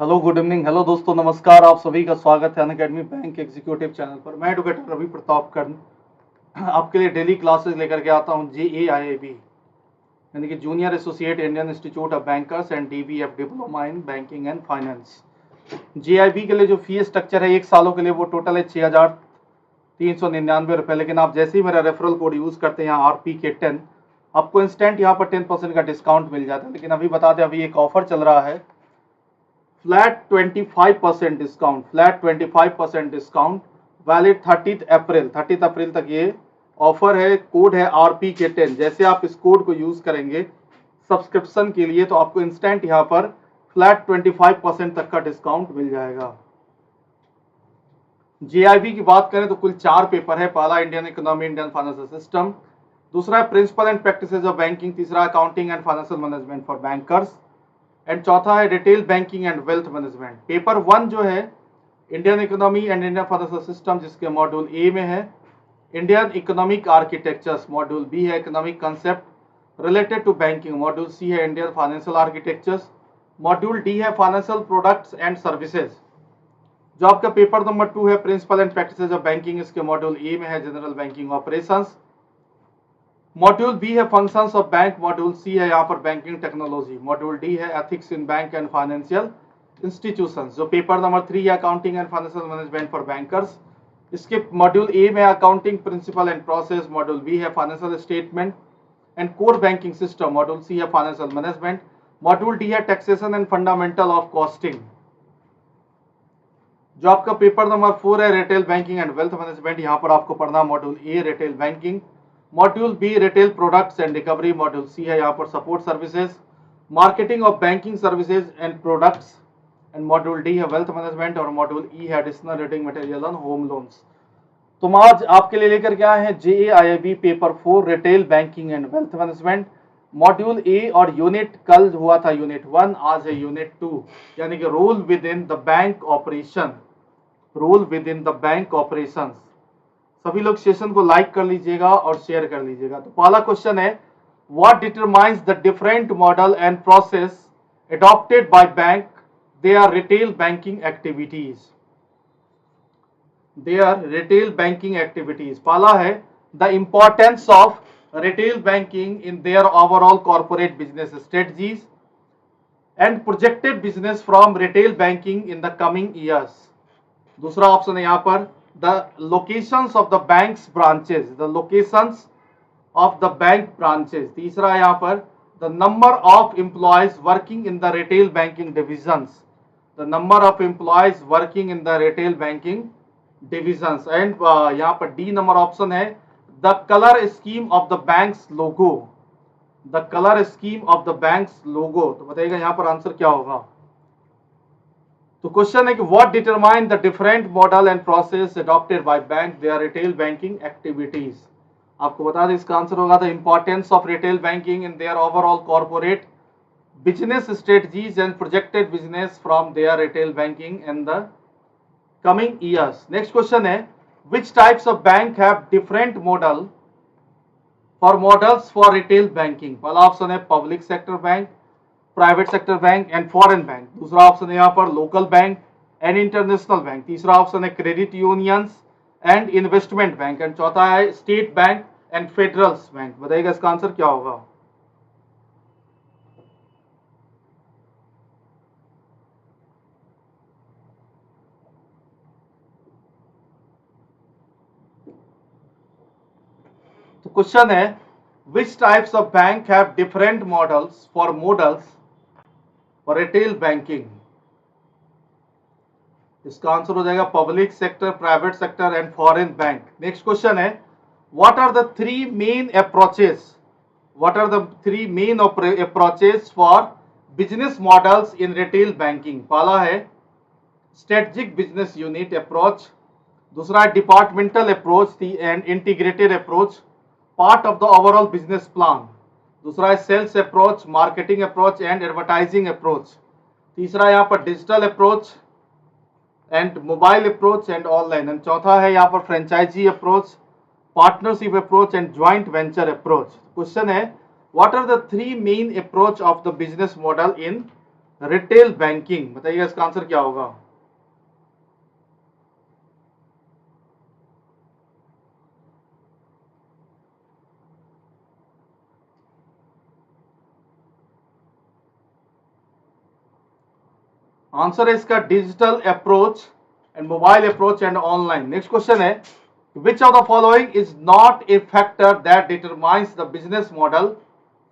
Hello, good evening. Hello दोस्तों, नमस्कार। आप सभी का स्वागत है अनअकैडमी बैंक एग्जीक्यूटिव चैनल पर। मैं एडुकेटर रवि प्रताप कर्ण आपके लिए डेली क्लासेस लेकर के आता हूं। JAIIB यानी कि junior associate Indian institute of bankers and DBF diploma in banking and finance. JIB के लिए जो फीस स्ट्रक्चर है 1 सालों के लिए वो टोटल है 6,399 रुपये। लेकिन आप जैसे ही मेरा रेफरल कोड यूज़ करते हैं यहाँ RPK10, आपको इंस्टेंट यहाँ पर 10% का डिस्काउंट मिल जाता है। लेकिन अभी बता दें, अभी एक ऑफर चल रहा है, flat 25% discount, flat 25% discount, valid 30 अप्रैल तक ये ऑफर है। कोड है RPK10। जैसे आप इस कोड को यूज करेंगे सब्सक्रिप्शन के लिए तो आपको इंस्टेंट यहाँ पर फ्लैट 25% तक का डिस्काउंट मिल जाएगा। JIB की बात करें तो कुल 4 पेपर है। पहला Indian economy, Indian financial system, दूसरा है principle and practices of banking, तीसरा accounting and financial management for bankers and चौथा है detail banking and wealth management. Paper 1 जो है Indian economy and Indian financial system, जिसके मॉड्यूल ए में है Indian economic architectures, module B है economic concept related to banking, module C है Indian financial architectures, module D है financial products and services. जो आपका पेपर नंबर 2 है principle and practices of banking, इसके मॉड्यूल ए में है general banking operations, module B है functions of bank, module C है यहाँ पर बैंकिंग टेक्नोलॉजी, मॉड्यूल डी है ethics in bank and financial institutions. जो पेपर नंबर 3 है accounting and financial management for bankers, इसके मॉड्यूल ए में accounting principle and process, module B है financial statement and core banking system, module C है financial management, module D है taxation and fundamental of costing. जो आपका paper number 4 है retail banking and wealth management, यहाँ पर आपको पढ़ना module A retail banking, module B retail products and recovery, module C है यहाँ पर support services, marketing of banking services and products and module D है वेल्थ मैनेजमेंट और मॉड्यूल ई है additional reading material on home loans. तो आज आपके लिए लेकर के आए हैं JAIB paper 4 retail banking and wealth management, module A और यूनिट। कल हुआ था यूनिट 1, आज है यूनिट 2 यानी कि role within the bank operation, role within the bank operations. सभी लोग सेशन को लाइक कर लीजिएगा और शेयर कर लीजिएगा। तो पहला क्वेश्चन है, what determines the different model and process adopted by bank their retail banking activities, their retail banking activities। पहला है the importance of retail banking in their overall corporate business strategies and projected business from retail banking in the coming years। दूसरा option है यहाँ पर the locations of the bank's branches, the locations of the bank branches। तीसरा है यहाँ पर the number of employees working in the retail banking divisions, the number of employees working in the retail banking divisions and यहाँ पर D number option है the color scheme of the bank's logo, the color scheme of the bank's logo। तो बताइएगा यहाँ पर answer क्या होगा। तो क्वेश्चन है कि what determine the different model and process adopted by bank their retail banking activities. आपको बता दें इसका आंसर होगा the importance of retail banking in their overall corporate business strategies and projected business from their retail banking in the coming years. Next question है, which types of bank have different model for models for retail banking. पहला option है public sector bank, private sector bank and foreign bank. दूसरा option है यहाँ पर local bank and international bank. तीसरा option है credit unions and investment bank and चौथा है state bank and federal bank. बताइएगा इसका आंसर क्या होगा। तो क्वेश्चन है, which types of bank have different models for retail banking. इसका आंसर हो जाएगा public sector, private sector and foreign bank. Next question है, what are the three main approaches for business models in retail banking. पहला है strategic business unit approach, दूसरा है departmental approach and integrated approach, part of the overall business plan, दूसरा है sales approach, marketing approach and advertising approach, तीसरा यहाँ पर digital approach and mobile approach and online and चौथा है यहाँ पर franchisee approach, partnership approach and joint venture approach. Question है, what are the three main approach of the business model in retail banking, बताइएगा इसका आंसर क्या होगा। Answer है इसका digital approach and mobile approach and online. Next question है which of the following is not a factor that determines the business model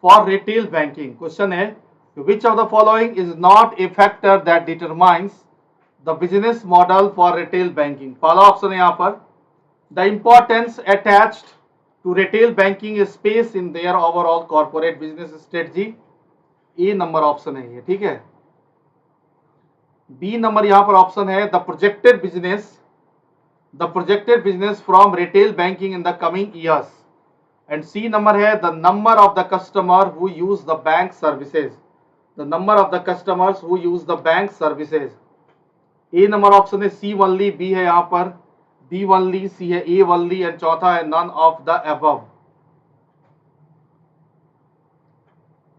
for retail banking. Question है which of the following is not a factor that determines the business model for retail banking. पहला option है यहाँ पर the importance attached to retail banking space in their overall corporate business strategy. A number option है ये, ठीक है। B number यहां पर ऑप्शन है the projected business from retail banking in the coming years. And C number है the number of the customer who use the bank services, the number of the customers who use the bank services. A number option है C only, B है यहां पर B only, सी है A only and चौथा है none of the above.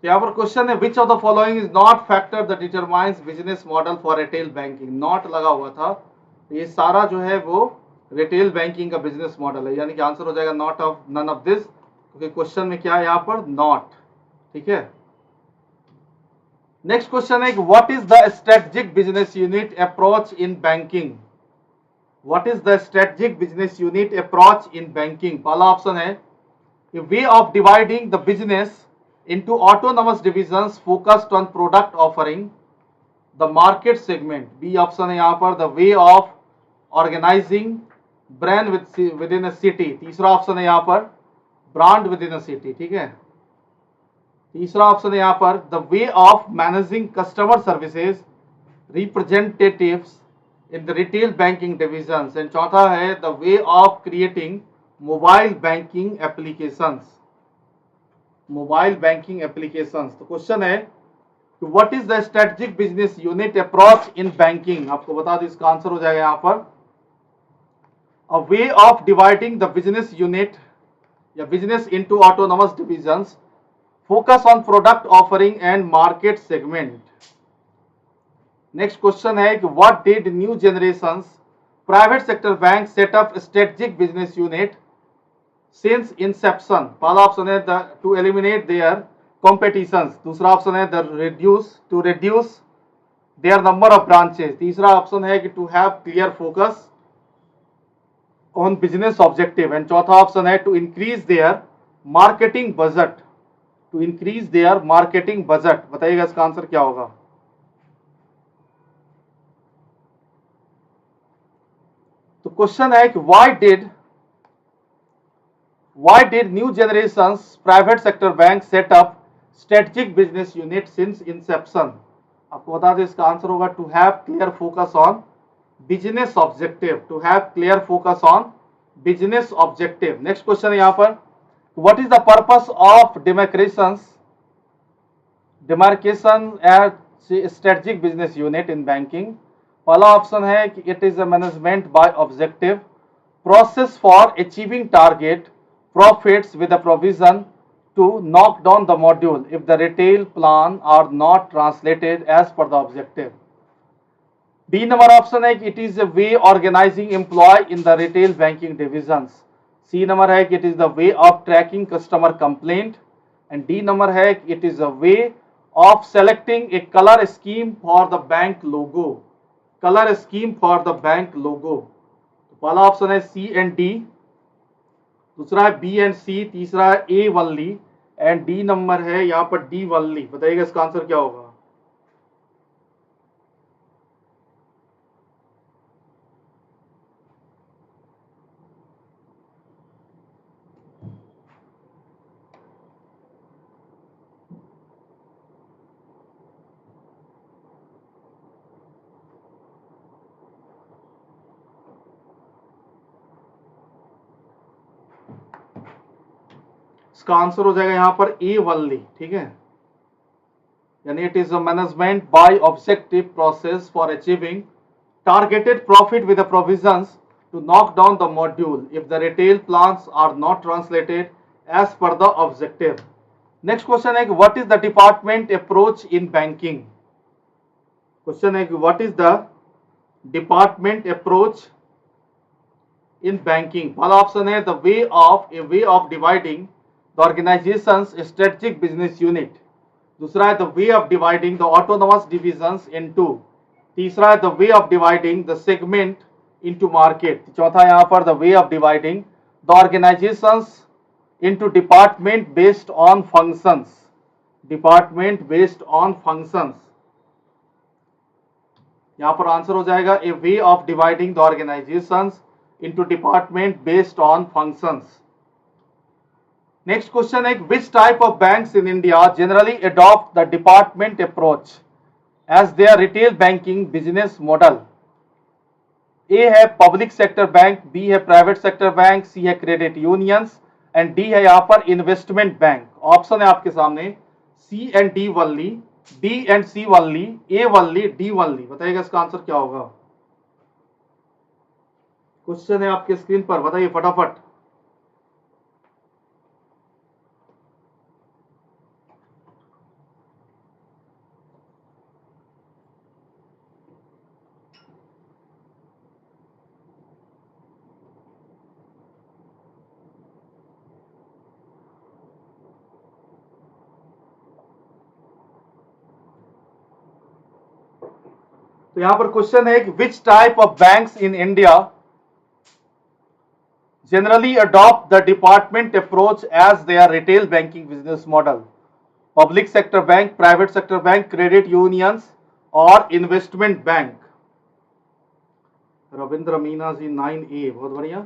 यहाँ पर question है which of the following is not factor that determines business model for retail banking. Not लगा हुआ था, ये सारा जो है वो रिटेल बैंकिंग का बिजनेस मॉडल है, यानी कि आंसर हो जाएगा not of none of this, क्योंकि क्वेश्चन में क्या है यहाँ पर नॉट, ठीक है। नेक्स्ट क्वेश्चन है what is the strategic business unit approach in banking. What is the strategic business unit approach in banking. पहला ऑप्शन है वे of dividing the business into autonomous divisions focused on product offering, the market segment। B option है यहाँ पर the way of organizing brand within a city। तीसरा option है यहाँ पर brand within a city, ठीक है। तीसरा ऑप्शन है यहाँ पर the way of managing customer services representatives in the retail banking divisions and चौथा है the way of creating mobile banking applications, mobile banking applications. तो क्वेश्चन है what is the strategic business unit approach in banking. आपको बता दें इसका answer हो जाएगा यहाँ पर a way of dividing the business unit या business into autonomous divisions focus on product offering and market segment. Next question है कि what did new generations private sector bank set up strategic business unit since inception। पहला option है to eliminate their competitions, दूसरा option है to reduce their number of branches, तीसरा option है कि to have clear focus on business objective and चौथा option है to increase their marketing budget। बताइएगा इसका आंसर क्या होगा। तो क्वेश्चन है कि why did new generations private sector bank set up strategic business unit since inception। आपको बता दें इसका आंसर होगा to have clear focus on business objective, to have clear focus on business objective। Next question है यहाँ पर what is the purpose of demarcation as strategic business unit in banking। पहला option है कि it is a management by objective process for achieving target profits with a provision to knock down the module if the retail plan are not translated as per the objective। B number option है कि it is a way organizing employee in the retail banking divisions। C number है कि it is the way of tracking customer complaint and D number है कि it is a way of selecting a color scheme for the bank logo, पहला option है C and D, दूसरा है B and सी, तीसरा है A only and D number है यहाँ पर डी ओनली। बताइएगा इसका आंसर क्या होगा। इसका आंसर हो जाएगा यहाँ पर ए ओनली, ठीक है। यानी it is a management by objective process for achieving targeted profit with the provisions to knock down the module if the retail plans are not translated as per the objective. Next question है what is the department approach in banking. Question है कि what is the department approach in banking. पहला option है the way of dividing the organisations strategic business unit. दूसरा है the way of dividing the autonomous divisions into. तीसरा है the way of dividing the segment into market. चौथा यहां पर the way of dividing the organisations into department based on functions. Department based on functions, यहां पर answer हो जाएगा a way of dividing the organisations into department based on functions. Next question है which type of banks in India generally adopt the department approach as their retail banking business model. ए है public sector bank, B है private sector bank, सी है credit unions and D है यहां पर investment bank. Option है आपके सामने C and D only, B and C only, A only, D only. बताइएगा इसका आंसर क्या होगा। क्वेश्चन है आपके स्क्रीन पर, बताइए फटाफट। तो यहां पर क्वेश्चन है कि विच type of banks in India generally adopt the department approach as their retail banking business model. Public sector bank, private sector bank, credit unions और investment bank। Ravindra Meena ji 9A, बहुत बढ़िया।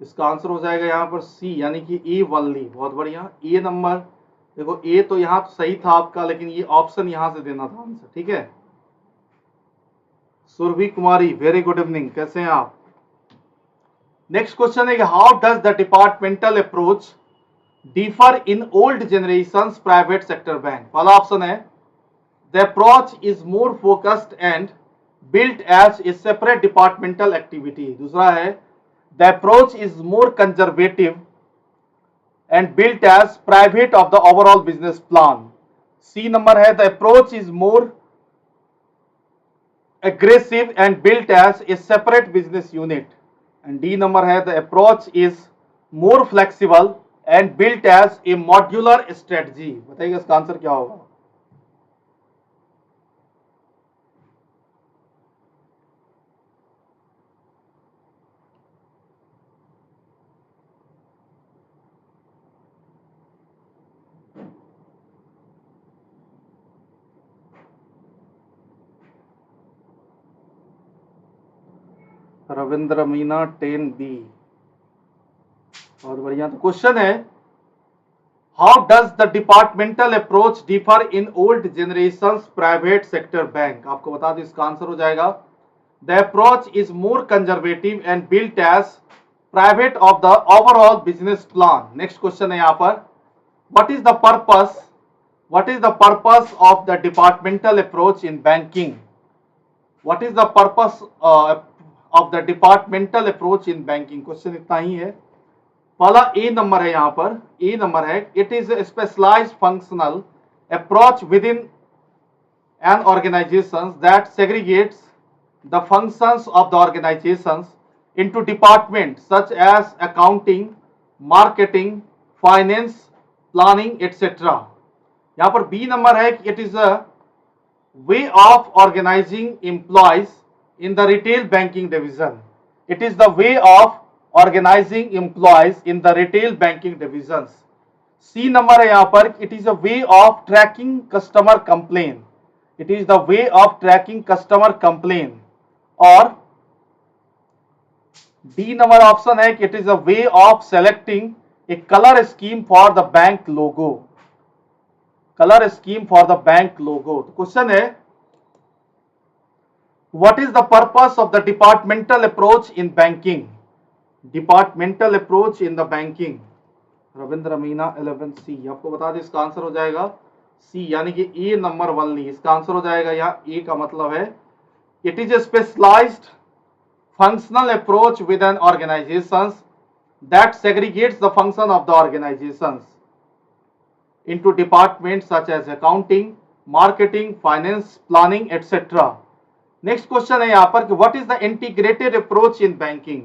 इसका आंसर हो जाएगा यहाँ पर सी यानी कि ए वनली। बहुत बढ़िया। ए नंबर देखो, ए तो यहाँ सही था आपका, लेकिन ये ऑप्शन यहाँ से देना था आंसर। ठीक है। Surabhi Kumari, very good evening, कैसे हैं आप। नेक्स्ट क्वेश्चन है कि how does the departmental approach differ in old generation private sector bank. पहला ऑप्शन है the approach is more focused and built as a separate departmental activity. दूसरा है the approach is more conservative and built as private of the overall business plan. C number है the approach is more aggressive and built as a separate business unit, and D number है the approach is more flexible and built as a modular strategy। बताइए इसका answer क्या होगा। Ravindra Meena 10B, बहुत बढ़िया। तो question है how does the departmental approach differ in old generation private sector bank. आपको बता दें इसका आंसर हो जाएगा the approach is more conservative and built as private of the overall business plan. Next question है यहाँ पर what is the purpose of the departmental approach in banking. What is the purpose of the departmental approach in banking. Question इतना ही है। पहला A number है, यहाँ पर ए नंबर है it is specialized functional approach within an organization that segregates the functions of the organization into department such as accounting, marketing, finance, planning etcetera. यहाँ पर बी नंबर है it is a way of organizing employees in the retail banking division. It is the way of organizing employees in the retail banking divisions. C number है यहाँ पर it is a way of tracking customer complaint. It is the way of tracking customer complaint. और D number option है it is a way of selecting a color scheme for the bank logo. Color scheme for the bank logo. तो question है what is the purpose of the departmental approach in banking। departmental approach in the banking। Ravindra Meena 11C, आपको बता दें इसका answer हो जाएगा C यानी कि ए नंबर वनली। इसका आंसर हो जाएगा यहाँ ए का मतलब है it is a specialized functional approach with an organization that segregates the function of the organization into departments such as accounting, marketing, finance, planning etcetera. Next question है यहाँ पर कि what is the integrated approach in banking.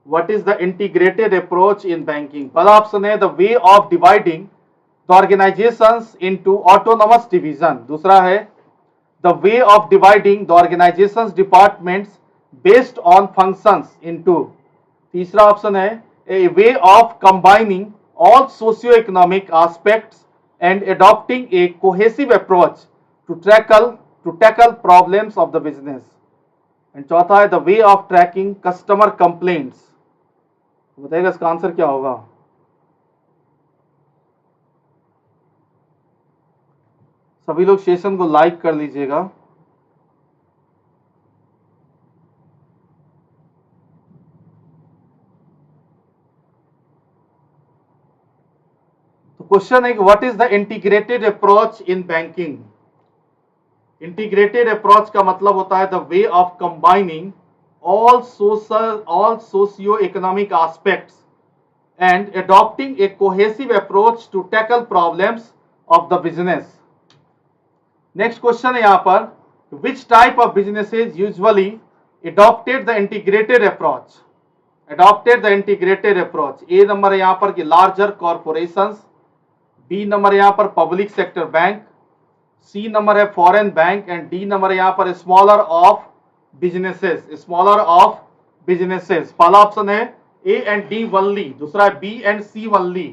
What is the integrated approach in banking? पहला option है the way of dividing the organisations into autonomous division. दूसरा है the way of dividing the organisations departments based on functions into. तीसरा option है a way of combining all socio-economic aspects and adopting a cohesive approach to tackle problems of the business. And चौथा है the way of tracking customer complaints. बताइएगा इसका answer क्या होगा? सभी लोग सेशन को लाइक कर लीजिएगा। क्वेश्चन है what is the integrated approach in banking. Integrated approach का मतलब होता है the way of combining all socio economic aspects and adopting a cohesive approach to tackle problems of the business. Next question है यहां पर which type of businesses usually adopted the integrated approach. Adopted the integrated approach, A number है यहां पर कि larger corporations, B number यहां पर public sector bank, C number है foreign bank and D number यहां पर smaller of businesses. Smaller of businesses, पहला ऑप्शन है ए एंड डी वनली, दूसरा है बी एंड सी वनली,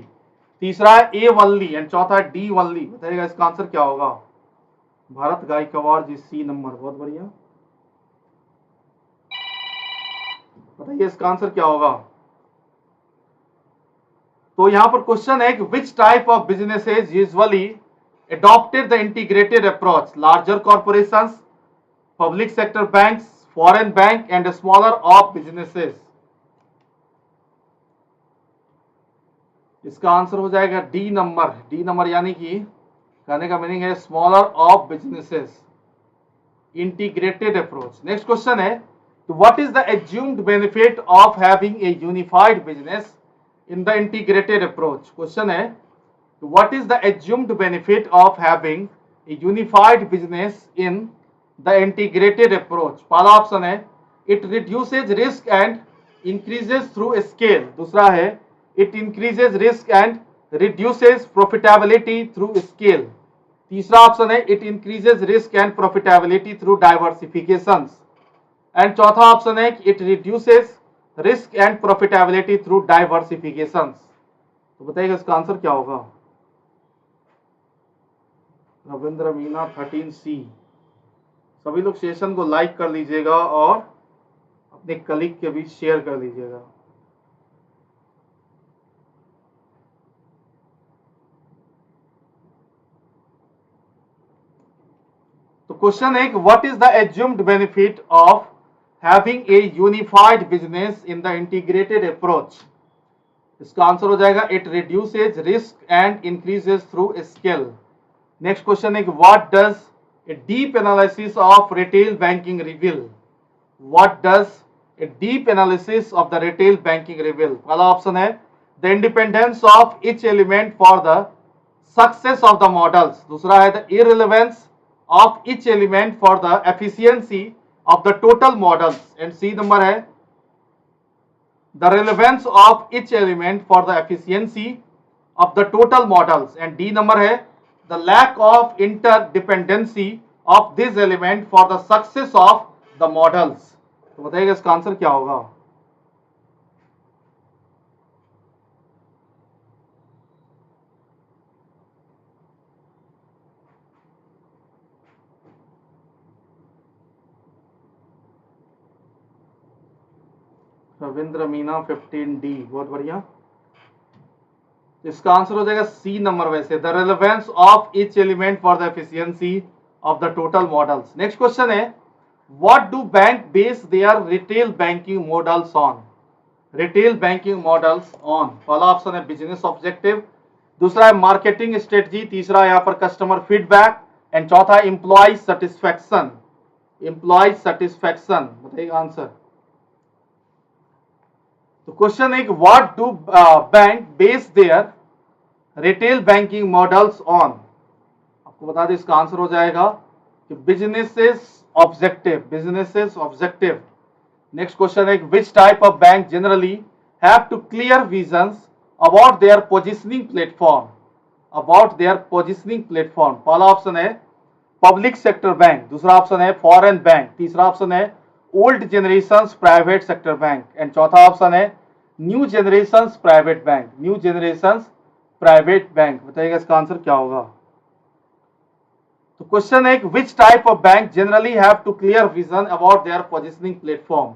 तीसरा है ए वनली एंड चौथा है डी वनली। बताइएगा इसका आंसर क्या होगा? भारत गायकवाड़ जी सी नंबर, बहुत बढ़िया। बताइए इसका आंसर क्या होगा? तो यहां पर क्वेश्चन है कि विच type of businesses usually adopted the integrated approach, larger corporations, public sector banks, foreign bank and smaller of businesses। इसका आंसर हो जाएगा डी नंबर। डी नंबर यानी कि कहने का मीनिंग है smaller of businesses, integrated approach. Next question है what is the assumed benefit of having a unified business in the integrated approach. Question है what is the assumed benefit of having a unified business in the integrated approach। पहला option है it reduces risk and increases through scale, दूसरा है it increases risk and reduces profitability through scale, तीसरा option है it increases risk and profitability through diversifications and चौथा option है it reduces risk and profitability through diversifications। तो बताइएगा इसका answer क्या होगा? रविंद्र मीना 13C। सभी लोग सेशन को लाइक कर लीजिएगा और अपने कलीग के बीच शेयर कर लीजिएगा। तो क्वेश्चन है what is the assumed benefit of having a unified business in the integrated approach. इसका आंसर हो जाएगा it reduces risk and increases through scale. Next question है what does a deep analysis of retail banking reveal. What does a deep analysis of the retail banking reveal. पहला option है the independence of each element for the success of the models, दूसरा है the irrelevance of each element for the efficiency of the total models and C number है the relevance of each element for the efficiency of the total models and D number है the lack of interdependency of this element for the success of the models। तो बताइएगा इसका answer क्या होगा? Ravindra Meena 15D, बहुत बढ़िया। इसका आंसर हो जाएगा सी नंबर वैसे the relevance of each element for the efficiency of the total models. Next question है what do bank base their retail banking models on. Retail banking models on, पहला option है business objective, दूसरा है marketing strategy, तीसरा यहाँ पर customer feedback and चौथा है एम्प्लॉय सेटिस्फैक्शन। एम्प्लॉय सेटिस्फैक्शन, बताइए आंसर। तो क्वेश्चन है what do bank base their retail banking models on. आपको बता दें इसका आंसर हो जाएगा कि बिजनेसेस ऑब्जेक्टिव। नेक्स्ट क्वेश्चन है which type of bank generally have to clear visions about their positioning platform. पहला ऑप्शन है पब्लिक सेक्टर बैंक, दूसरा ऑप्शन है फॉरेन बैंक, तीसरा ऑप्शन है old generation private sector bank and चौथा option है new generation private bank. बताइएगा इसका आंसर क्या होगा। तो क्वेश्चन है which type of bank generally have to clear vision about their positioning platform.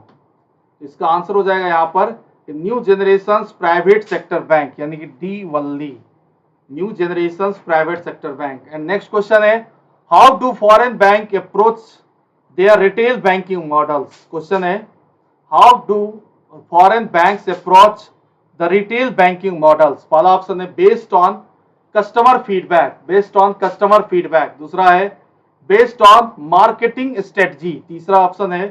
इसका आंसर हो जाएगा यहाँ पर new generation private sector bank, यानी कि D only, new generation private sector bank. And next question है how do foreign bank approach their retail banking models. Question है how do foreign banks approach the retail banking models. पहला option है based on customer feedback, दूसरा है based on marketing strategy, तीसरा option है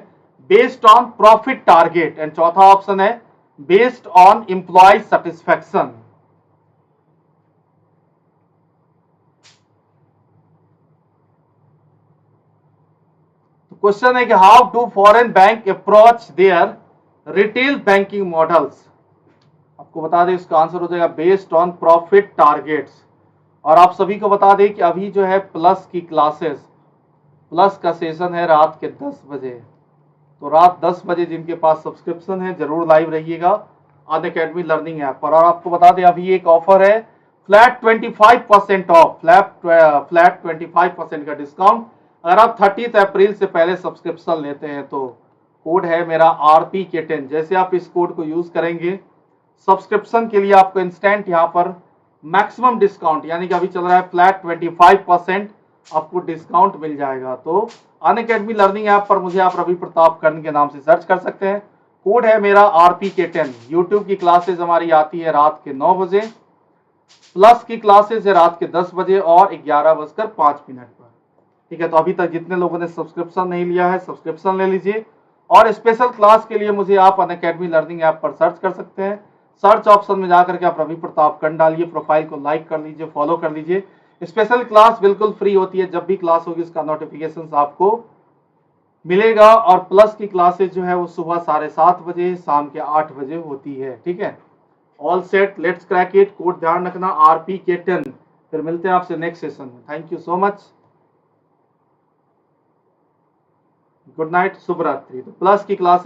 based on profit target and चौथा option है based on employee satisfaction. Question है कि how do foreign bank approach their retail banking models. आपको बता दें इसका आंसर हो जाएगा बेस्ड ऑन प्रॉफिट टारगेट्स। और आप सभी को बता दें कि अभी जो है प्लस का सेशन है रात के 10 बजे, तो रात 10 बजे जिनके पास सब्सक्रिप्शन है जरूर लाइव रहिएगा अनअकैडमी लर्निंग ऐप पर। और आपको बता दें अभी एक ऑफर है फ्लैट 25% ऑफ, फ्लैट 25% का डिस्काउंट अगर आप 30 अप्रैल से पहले सब्सक्रिप्शन लेते हैं। तो कोड है मेरा RPK10। जैसे आप इस कोड को यूज करेंगे सब्सक्रिप्शन के लिए आपको इंस्टेंट यहाँ पर मैक्सिमम डिस्काउंट, यानी कि अभी चल रहा है फ्लैट 25% आपको डिस्काउंट मिल जाएगा। तो अनअकैडमी लर्निंग ऐप पर मुझे आप रवि प्रताप कर्ण के नाम से सर्च कर सकते हैं। कोड है मेरा RPK10। यूट्यूब की क्लासेज हमारी आती है रात के 9 बजे, प्लस की क्लासेज है रात के 10 बजे और 11:05 पर। ठीक है, तो अभी तक जितने लोगों ने सब्सक्रिप्शन नहीं लिया है सब्सक्रिप्शन ले लीजिए। और स्पेशल क्लास के लिए मुझे आप अनअकैडमी लर्निंग ऐप पर सर्च कर सकते हैं। सर्च ऑप्शन में जाकर के आप रवि प्रताप कर्ण डालिए, प्रोफाइल को लाइक कर लीजिए, फॉलो कर लीजिए। स्पेशल क्लास बिल्कुल फ्री होती है, जब भी क्लास होगी उसका नोटिफिकेशन आपको मिलेगा। और प्लस की क्लासेज जो है वो सुबह 7:30 बजे, शाम के 8 बजे होती है। ठीक है, all set, let's crack it. Code ध्यान रखना RPK10। फिर मिलते हैं आपसे नेक्स्ट सेशन में। Thank you so much, good night, शुभ रात्रि। तो प्लस की क्लास